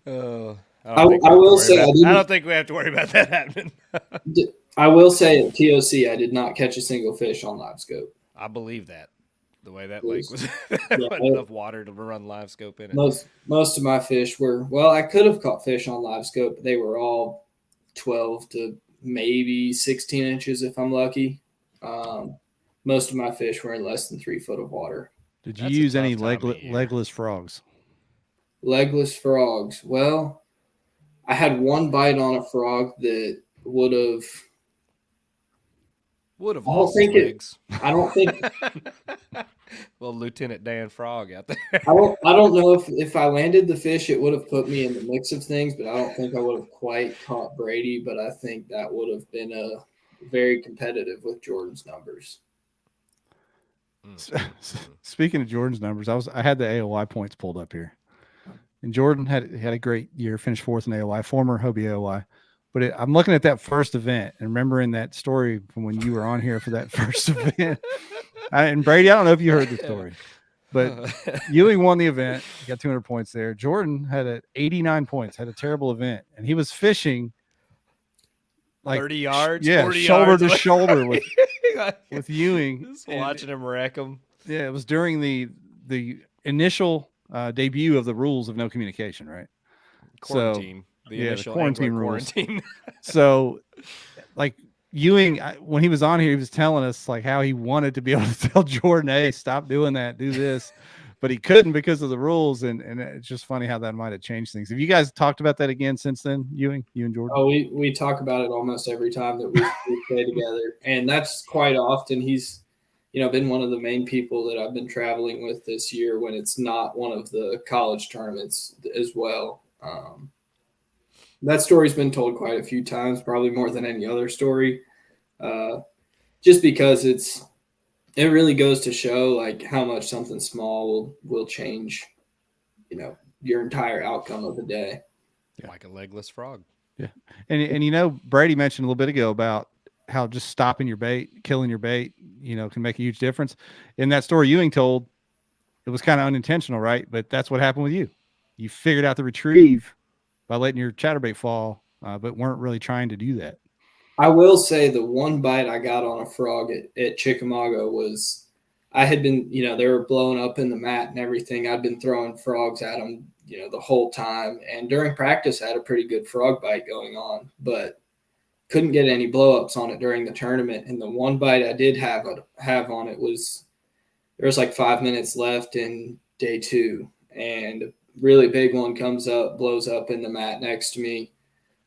I will say I don't think we have to worry about that happening. I will say at TOC, I did not catch a single fish on live scope. I believe that. The way that lake was enough water to run live scope in it. Most of my fish were, I could have caught fish on live scope, but they were all 12 to maybe 16 inches if I'm lucky. Most of my fish were in less than 3 foot of water. Did you use any legless frogs? Legless frogs. Well, I had one bite on a frog that would have lost his legs. I don't think. Well, Lieutenant Dan Frog out there. I don't know if I landed the fish, it would have put me in the mix of things, but I don't think I would have quite caught Brady. But I think that would have been very competitive with Jordan's numbers. Speaking of Jordan's numbers, I had the AOY points pulled up here, and Jordan had a great year, finished 4th in AOY, former Hobie AOY. But I'm looking at that first event and remembering that story from when you were on here for that first event. And Brady, I don't know if you heard the story, but Ewing won the event. He got 200 points there. Jordan had 89 points, had a terrible event, and he was fishing like 30 yards, 40 shoulder yards to shoulder with Ewing. Just watching him wreck him. Yeah, it was during the initial debut of the rules of no communication, right? Quarantine. So, the quarantine rules. So, like Ewing, when he was on here, he was telling us like how he wanted to be able to tell Jordan, "Hey, stop doing that, do this," but he couldn't because of the rules. And it's just funny how that might have changed things. Have you guys talked about that again since then, Ewing, you and Jordan? Oh, we talk about it almost every time that we play together, and that's quite often. He's been one of the main people that I've been traveling with this year when it's not one of the college tournaments as well. That story's been told quite a few times, probably more than any other story, just because it really goes to show like how much something small will change, your entire outcome of the day. Yeah. Like a legless frog. Yeah. And Brady mentioned a little bit ago about how just stopping your bait, killing your bait, can make a huge difference. In that story Ewing told, it was kind of unintentional, right? But that's what happened with you. You figured out the retrieve by letting your chatterbait fall, but weren't really trying to do that. I will say the one bite I got on a frog at Chickamauga was, I had been, they were blowing up in the mat and everything. I'd been throwing frogs at them, the whole time. And during practice, I had a pretty good frog bite going on, but couldn't get any blow-ups on it during the tournament. And the one bite I did have on it was, there was like 5 minutes left in day 2. And a really big one comes up, blows up in the mat next to me,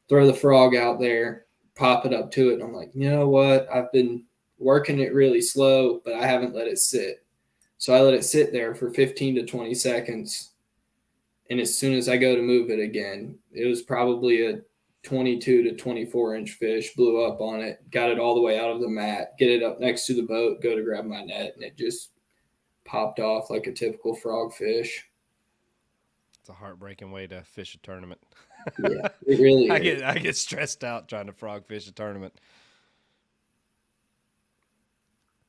throw the frog out there, pop it up to it. And I'm like, you know what? I've been working it really slow, but I haven't let it sit. So I let it sit there for 15 to 20 seconds. And as soon as I go to move it again, it was probably a 22 to 24 inch fish, blew up on it, got it all the way out of the mat, get it up next to the boat, go to grab my net, and it just popped off like a typical frog fish. It's a heartbreaking way to fish a tournament. Yeah, it really is. I get stressed out trying to frog fish a tournament.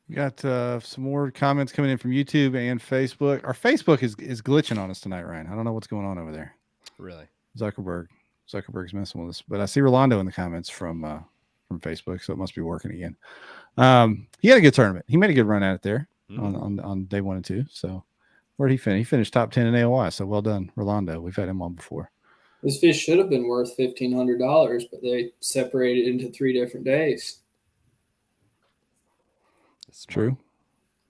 We got some more comments coming in from YouTube and Facebook. Our Facebook is glitching on us tonight, Ryan. I don't know what's going on over there. Really? Zuckerberg's messing with us. But I see Rolando in the comments from Facebook, so it must be working again. He had a good tournament. He made a good run at it there on day 1 and 2. So where did he finish? He finished top 10 in AOY. So well done, Rolando. We've had him on before. This fish should have been worth $1,500, but they separated into 3 different days. That's true.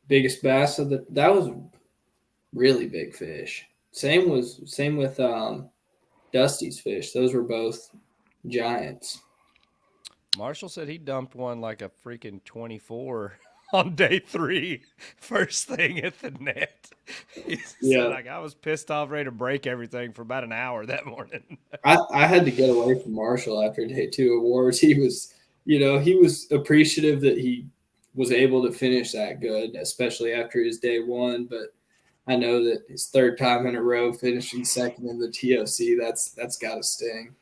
Biggest bass that was really big fish. Same with Dusty's fish. Those were both giants. Marshall said he dumped one like a freaking 24 on day 3, first thing at the net. He said, like, I was pissed off, ready to break everything for about an hour that morning. I had to get away from Marshall after day 2 awards. He was, he was appreciative that he was able to finish that good, especially after his day 1. But I know that his 3rd time in a row finishing 2nd in the TOC, that's got to sting.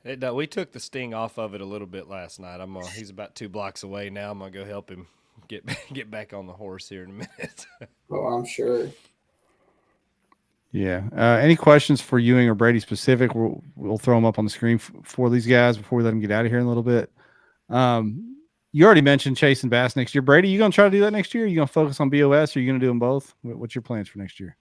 We took the sting off of it a little bit last night. He's about 2 blocks away now. I'm gonna go help him get back on the horse here in a minute. Oh, I'm sure. Yeah. Any questions for Ewing or Brady specific? We'll throw them up on the screen for these guys before we let them get out of here in a little bit. You already mentioned chasing bass next year. Brady, you going to try to do that next year? Are you going to focus on BOS, or are you going to do them both? What's your plans for next year?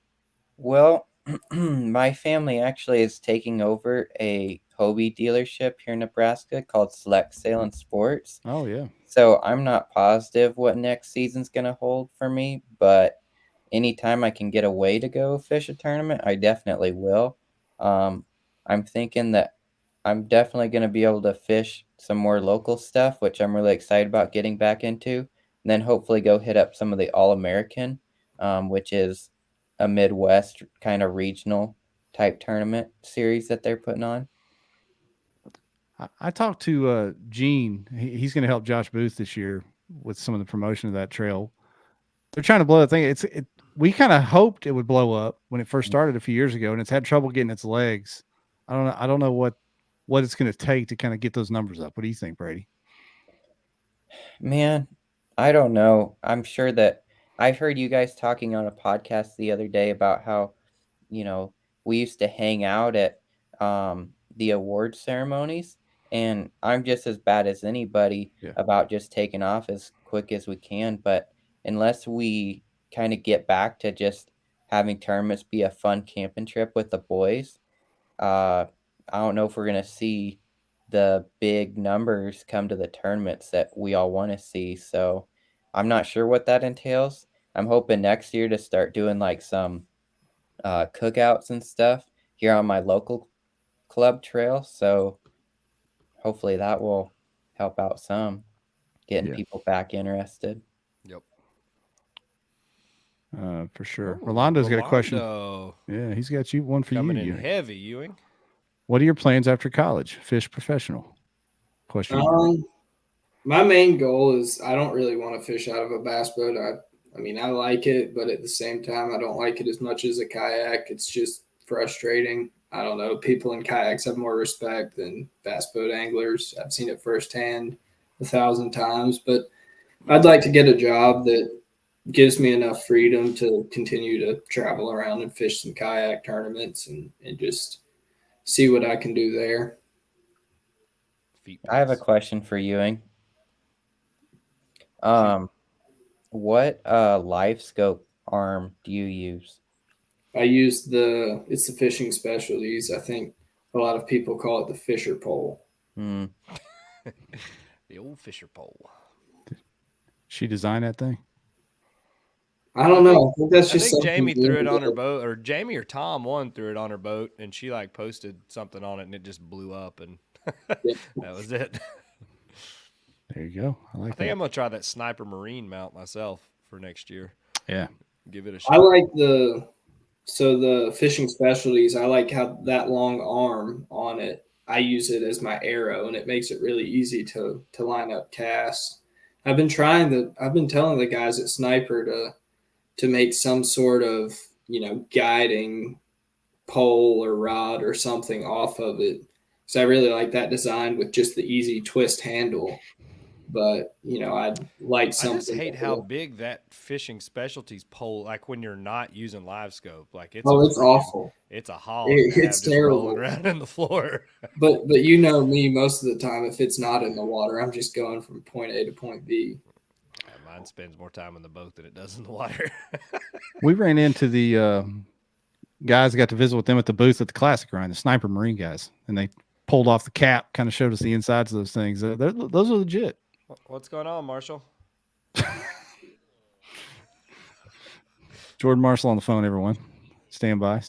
Well, my family actually is taking over a Hobie dealership here in Nebraska called Select Sail and Sports. Oh, yeah. So I'm not positive what next season's going to hold for me, but anytime I can get away to go fish a tournament, I definitely will. I'm thinking that I'm definitely going to be able to fish some more local stuff, which I'm really excited about getting back into. And then hopefully go hit up some of the All-American, which is a Midwest kind of regional type tournament series that they're putting on. I talked to Gene. He's going to help Josh Booth this year with some of the promotion of that trail. They're trying to blow the thing. We kind of hoped it would blow up when it first started a few years ago, and it's had trouble getting its legs. I don't know what it's going to take to kind of get those numbers up. What do you think, Brady? Man, I don't know. I'm sure that I heard you guys talking on a podcast the other day about how, we used to hang out at the award ceremonies, and I'm just as bad as anybody about just taking off as quick as we can. But unless we kind of get back to just having tournaments be a fun camping trip with the boys, I don't know if we're going to see the big numbers come to the tournaments that we all want to see. So I'm not sure what that entails. I'm hoping next year to start doing like some cookouts and stuff here on my local club trail. So hopefully that will help out some, getting people back interested. Yep. For sure. Rolando's got a question. Yeah, he's got one for coming you. Coming in heavy, Ewing. What are your plans after college? Fish professional? Question. My main goal is I don't really want to fish out of a bass boat. I like it, but at the same time, I don't like it as much as a kayak. It's just frustrating. I don't know. People in kayaks have more respect than bass boat anglers. I've seen it firsthand 1,000 times, but I'd like to get a job that gives me enough freedom to continue to travel around and fish some kayak tournaments and just see what I can do there. I have a question for Ewing. What live scope arm do you use? I use it's the Fishing Specialties. I think a lot of people call it the Fisher pole. The old Fisher pole. She designed that thing? I don't know. I think Jamie threw it on her boat, or Jamie or Tom one threw it on her boat, and she like posted something on it, and it just blew up, and that was it. There you go. I think I'm gonna try that Sniper Marine mount myself for next year. Yeah, give it a shot. I like the Fishing Specialties. I like how that long arm on it. I use it as my arrow, and it makes it really easy to line up casts. I've been telling the guys at Sniper to make some sort of, guiding pole or rod or something off of it. So I really like that design with just the easy twist handle. But, I'd like something. I just hate how big that Fishing Specialties pole, like when you're not using live scope, like it's awful. It's a haul. It's terrible. Rolling around in the floor. But you know me, most of the time, if it's not in the water, I'm just going from point A to point B. Mine spends more time in the boat than it does in the water. We ran into the guys, got to visit with them at the booth at the Classic Grind, the Sniper Marine guys, and they pulled off the cap, kind of showed us the insides of those things. Those are legit. What's going on, Marshall? Jordan Marshall on the phone, everyone. Stand by.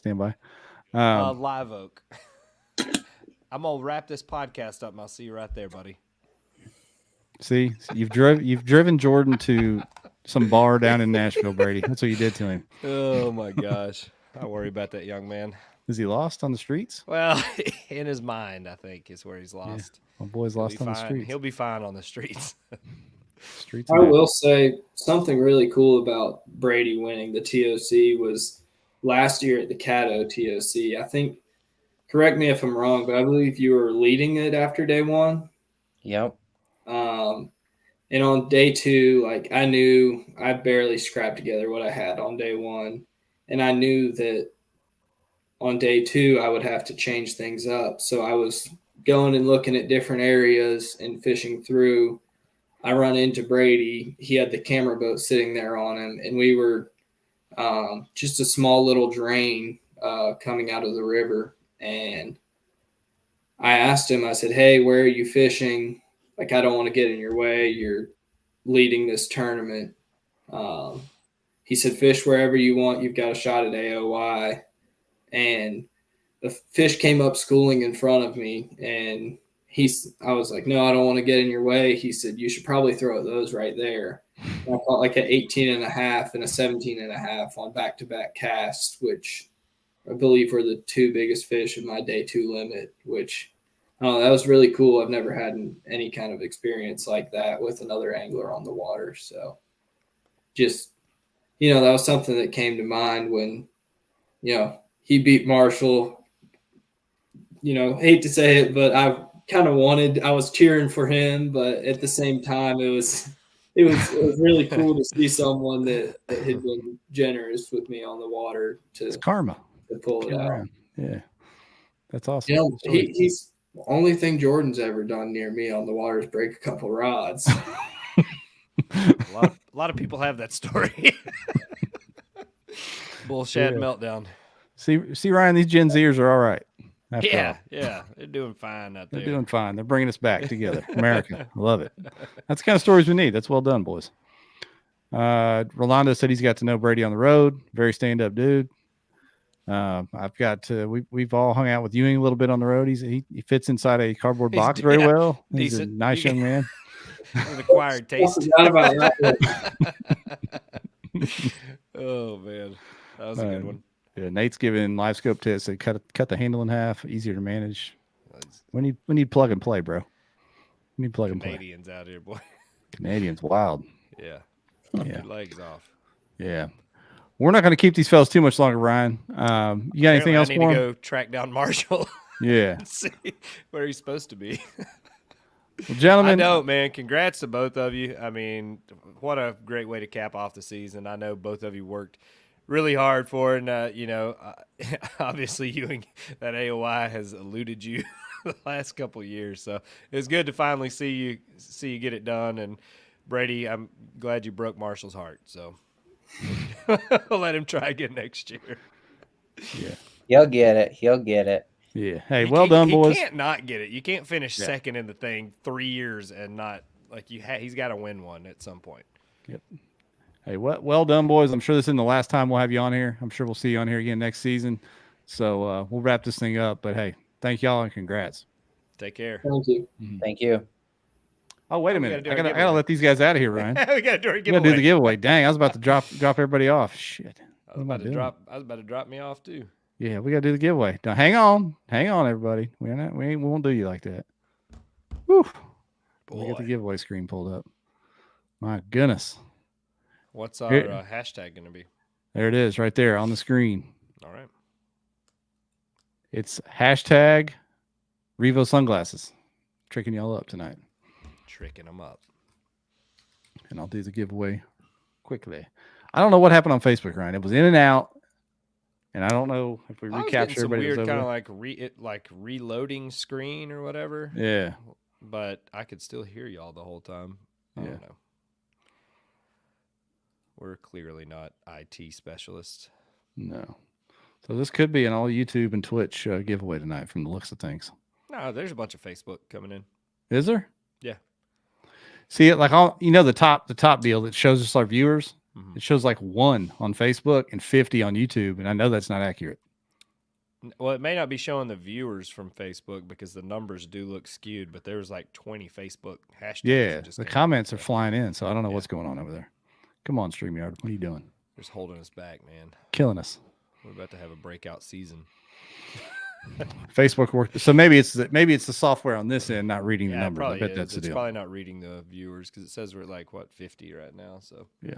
Live Oak. I'm gonna wrap this podcast up and I'll see you right there, buddy. See, you've driven Jordan to some bar down in Nashville, Brady. That's what you did to him. Oh my gosh. I worry about that young man. Is he lost on the streets? Well, in his mind, I think is where he's lost. Yeah. My boy's lost on the streets. He'll be fine on the streets. I will say something really cool about Brady winning the TOC was last year at the Caddo TOC. I think, correct me if I'm wrong, but I believe you were leading it after day one. Yep. And on day two, like I knew I barely scrapped together what I had on day one. And I knew that on day two, I would have to change things up. So I was going and looking at different areas and fishing through. I run into Brady. He had the camera boat sitting there on him, and we were just a small little drain coming out of the river. And I asked him, I said, "Hey, where are you fishing? Like, I don't want to get in your way. You're leading this tournament." He said, "Fish wherever you want. You've got a shot at AOY." And the fish came up schooling in front of me, and I was like, "No, I don't want to get in your way." He said, "You should probably throw those right there." And I caught like an 18.5 and a 17.5 on back-to-back casts, which I believe were the two biggest fish of my day two limit, which that was really cool. I've never had any kind of experience like that with another angler on the water. So just, that was something that came to mind when, he beat Marshall. Hate to say it, but I was cheering for him, but at the same time, it was really cool to see someone that had been generous with me on the water it's karma to pull it out. Around. Yeah, that's awesome. He's the only thing Jordan's ever done near me on the water is break a couple rods. A lot of people have that story. Bullshit meltdown. See, Ryan, these Gen Zers are all right. Yeah, they're doing fine out there. They're doing fine. They're bringing us back together. America, I love it. That's the kind of stories we need. That's well done, boys. Rolando said he's got to know Brady on the road. Very stand-up dude. I've got to. We've all hung out with Ewing a little bit on the road. He fits inside a cardboard box very well. He's a nice young man. An acquired taste. About that. Oh man, that was a good one. Yeah, Nate's giving live scope tips. They cut the handle in half, easier to manage. We need plug and play, bro. We need plug and play. Canadians out here, boy. Canadians, wild. Yeah. Your legs off. Yeah. We're not going to keep these fellas too much longer, Ryan. You got anything else I for need him? to go track down Marshall. Yeah. And see where he's supposed to be. Well, gentlemen, I don't, man. Congrats to both of you. I mean, what a great way to cap off the season. I know both of you worked really hard for it. And, obviously Ewing, that AOY has eluded you the last couple of years. So it's good to finally see you get it done. And Brady, I'm glad you broke Marshall's heart. So I'll let him try again next year. Yeah. He'll get it. He'll get it. Yeah. Hey, well done, boys. He can't not get it. You can't finish second in the thing 3 years and not like he's got to win one at some point. Yep. Hey, well done, boys. I'm sure this isn't the last time we'll have you on here. I'm sure we'll see you on here again next season. So we'll wrap this thing up. But hey, thank y'all and congrats. Take care. Thank you. Thank you. Oh, wait a minute. I gotta let these guys out of here, Ryan. We gotta do our giveaway. We gotta do the giveaway. Dang, I was about to drop everybody off. Shit. I was about to drop me off too. Yeah, we gotta do the giveaway. Now, hang on, everybody. We won't do you like that. Whew. We got the giveaway screen pulled up. My goodness. What's our hashtag gonna be? There it is, right there on the screen. All right. It's hashtag Revo Sunglasses. Tricking y'all up tonight. Tricking them up. And I'll do the giveaway quickly. I don't know what happened on Facebook, Ryan. It was in and out. And I don't know if we recapture everybody. Weird kind of like reloading screen or whatever. Yeah. But I could still hear y'all the whole time. I don't know. We're clearly not IT specialists. No. So this could be an all YouTube and Twitch giveaway tonight from the looks of things. No, there's a bunch of Facebook coming in. Is there? Yeah. See it like the top deal that shows us our viewers. Mm-hmm. It shows like 1 on Facebook and 50 on YouTube, and I know that's not accurate. Well, it may not be showing the viewers from Facebook because the numbers do look skewed, but there's like 20 Facebook hashtags. Yeah, the comments are flying in, so I don't know what's going on over there. Come on, StreamYard. What are you doing? Just holding us back, man. Killing us. We're about to have a breakout season. Facebook worked. So maybe it's the software on this end not reading the numbers. I bet that's the deal. It's probably not reading the viewers because it says we're at like 50 right now. So yeah.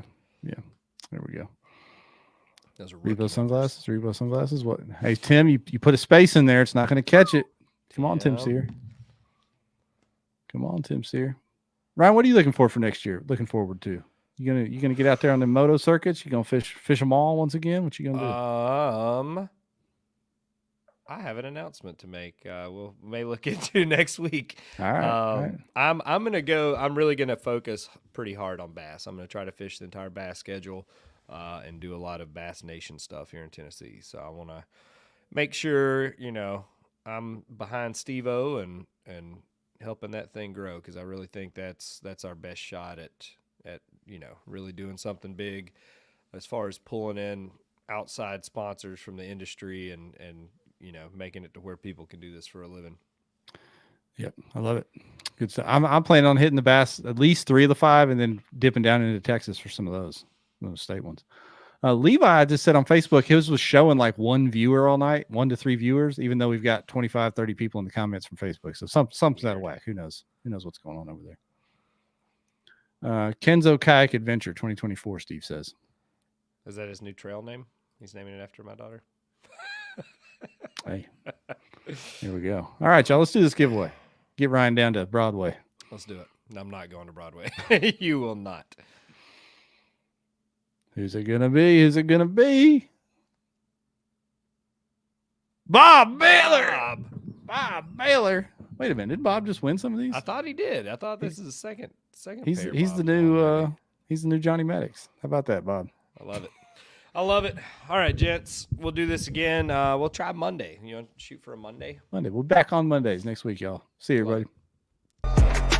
There we go. Those are Revo Sunglasses. What? Hey Tim, you put a space in there. It's not going to catch it. Come on, Tim Sear. Ryan, what are you looking for next year? Looking forward to? You gonna get out there on the moto circuits? You gonna fish them all once again? What you gonna do? I have an announcement to make. May look into next week. All right. I'm gonna go. I'm really gonna focus pretty hard on bass. I'm gonna try to fish the entire bass schedule, and do a lot of Bass Nation stuff here in Tennessee. So I want to make sure I'm behind Steve-O and helping that thing grow because I really think that's our best shot at really doing something big as far as pulling in outside sponsors from the industry and making it to where people can do this for a living. Yep, I love it. Good stuff. I'm planning on hitting the bass, at least 3 of the 5, and then dipping down into Texas for some of those state ones. Levi just said on Facebook, his was showing like 1 viewer all night, 1 to 3 viewers, even though we've got 25, 30 people in the comments from Facebook. So something's out of whack. Who knows? Who knows what's going on over there? Kenzo Kayak Adventure 2024, Steve says. Is that his new trail name? He's naming it after my daughter. Hey, here we go. All right, y'all. Let's do this giveaway. Get Ryan down to Broadway. Let's do it. I'm not going to Broadway. You will not. Who's it gonna be? Bob Baylor. Bob Baylor. Wait a minute. Did Bob just win some of these? I thought he did. I thought this is the second. He's the new Johnny Maddox. How about that, Bob? I love it. All right, gents. We'll do this again. We'll try Monday. You want to shoot for a Monday? We're back on Mondays next week, y'all. See you, everybody.